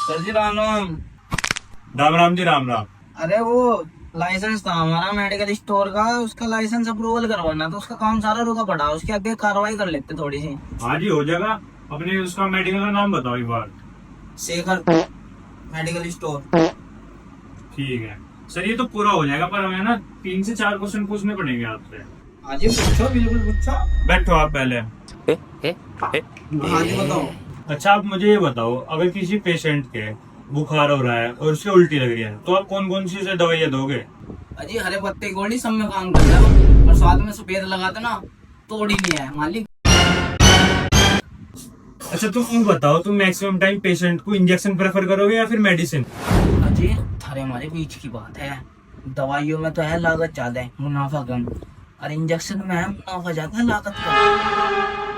Sir जी राम राम। राम राम जी, राम राम। अरे वो licence था हमारा मेडिकल स्टोर का, उसका लाइसेंस अप्रूवल करवाना था। उसका काम सारा रुका पड़ा, उसके आगे कार्रवाई कर लेते थोड़ी सी। हाँ जी, हो जाएगा। अपने उसका मेडिकल का नाम बताओ एक बार। Shekhar medical store. ठीक है सर, ये तो पूरा हो जाएगा, पर हमें ना 3 से 4 क्वेश्चन पूछने पड़ेंगे आपसे। हाँ जी पूछो, बिल्कुल पूछो। बैठो आप पहले। हाँ जी बताओ। अच्छा, आप मुझे ये बताओ, अगर किसी पेशेंट के बुखार हो रहा है और उसके उल्टी लग रही है, तो आप कौन कौन सी से दवाइयाँ दोगे? अजी हरे पत्ते गोली सब में काम करता है, और साथ में सफेद लगा देना तोड़ ही नहीं है मालिक। अच्छा, तुम बताओ, तुम मैक्सिमम टाइम पेशेंट को इंजेक्शन प्रेफर करोगे या फिर मेडिसिन? अजी थारे हमारे बीच की बात है। दवाइयों में तो है लागत ज्यादा है, मुनाफा कम। और इंजेक्शन में है मुनाफा ज्यादा है, लागत कम।